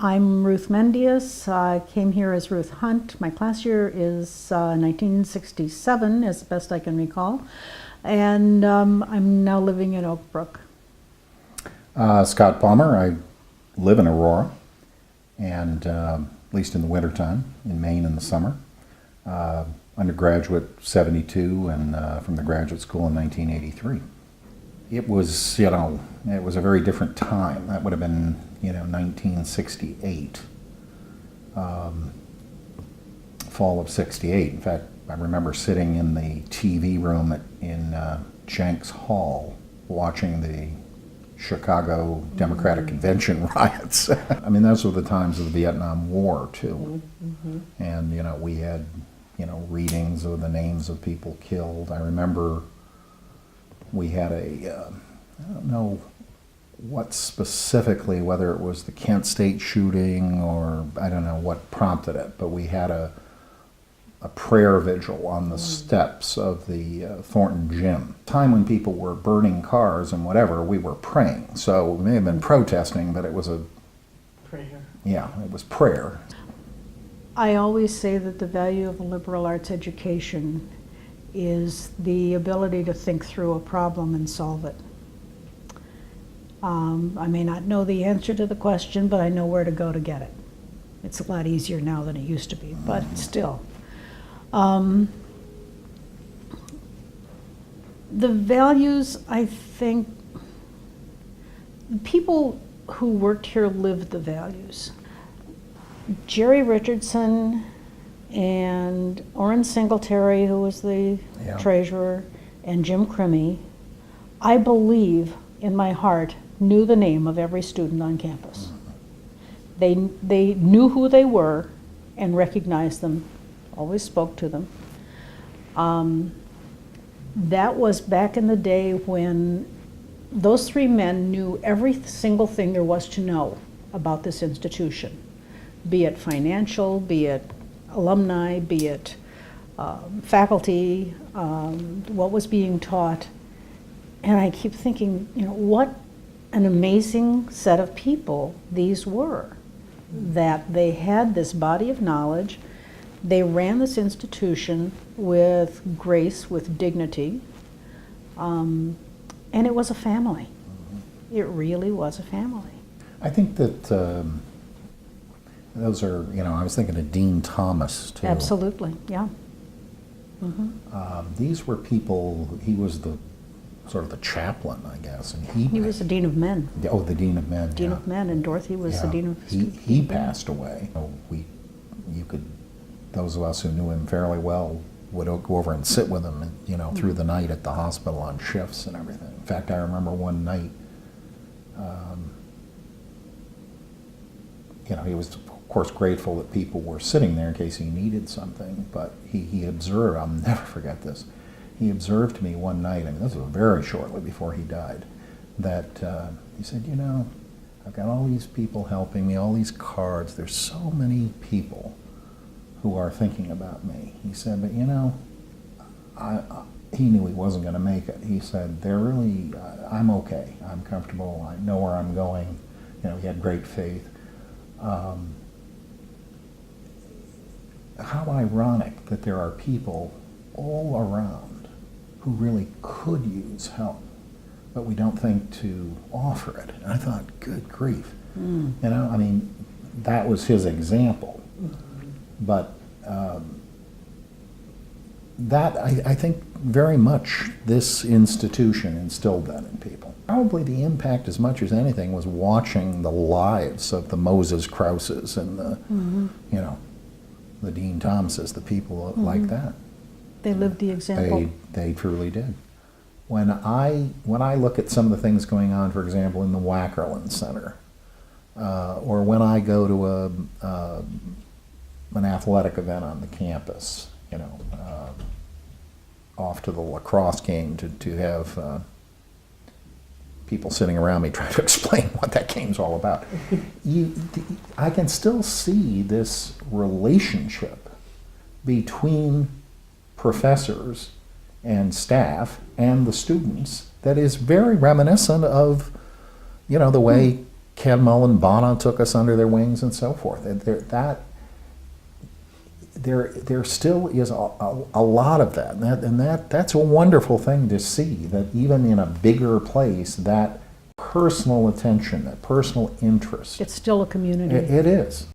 I'm Ruth Mendius. I came here as Ruth Hunt. My class year is 1967, as best I can recall. And I'm now living in Oak Brook. Scott Palmer. I live in Aurora, and at least in the wintertime, in Maine in the summer. Undergraduate 72 and from the graduate school in 1983. It was, it was a very different time. That would have been, 1968, fall of 68. In fact, I remember sitting in the TV room in Jenks Hall watching the Chicago Democratic Convention riots. I mean, those were the times of the Vietnam War, too. And, we had, readings of the names of people killed. I remember we had I don't know what specifically, whether it was the Kent State shooting or I don't know what prompted it, but we had a prayer vigil on the steps of the Thornton Gym. Time when people were burning cars and whatever, we were praying. So we may have been protesting, but it was a prayer. Yeah, it was prayer. I always say that the value of a liberal arts education is the ability to think through a problem and solve it. I may not know the answer to the question, but I know where to go to get it. It's a lot easier now than it used to be, but still. The values, I think, people who worked here lived the values. Jerry Richardson and Orrin Singletary, who was the treasurer, and Jim Crimmy, I believe in my heart, knew the name of every student on campus. They knew who they were and recognized them, always spoke to them. That was back in the day when those three men knew every single thing there was to know about this institution, be it financial, be it alumni, be it faculty, what was being taught. And I keep thinking, what an amazing set of people these were, that they had this body of knowledge. They ran this institution with grace, with dignity, and it was a family. It really was a family. I think that those are, I was thinking of Dean Thomas, too. Absolutely, yeah. These were people, he was the sort of the chaplain, I guess. And he was the Dean of Men. Oh, the Dean of Men, Dean of Men, and Dorothy was the Dean of... He passed away. Those of us who knew him fairly well would go over and sit with him, through the night at the hospital on shifts and everything. In fact, I remember one night, he was, of course, grateful that people were sitting there in case he needed something, but he observed, I'll never forget this, he observed me one night, this was very shortly before he died, that he said, I've got all these people helping me, all these cards, there's so many people who are thinking about me. He said, but he knew he wasn't going to make it. He said, they're really, I'm okay, I'm comfortable, I know where I'm going. He had great faith. How ironic that there are people all around who really could use help, but we don't think to offer it. And I thought, good grief. That was his example. But that, I think, very much this institution instilled that in people. Probably the impact, as much as anything, was watching the lives of the Moses Krauses and the, the Dean Thomases, the people like that. They lived the example. They truly did. When I look at some of the things going on, for example, in the Wackerland Center, or when I go to an athletic event on the campus, off to the lacrosse game to have people sitting around me trying to explain what that game's all about. I can still see this relationship between professors and staff and the students that is very reminiscent of, the way Ken Mullen, Bono took us under their wings and so forth. There still is a lot of that, and that's a wonderful thing to see, that even in a bigger place, that personal attention, that personal interest. It's still a community. It is.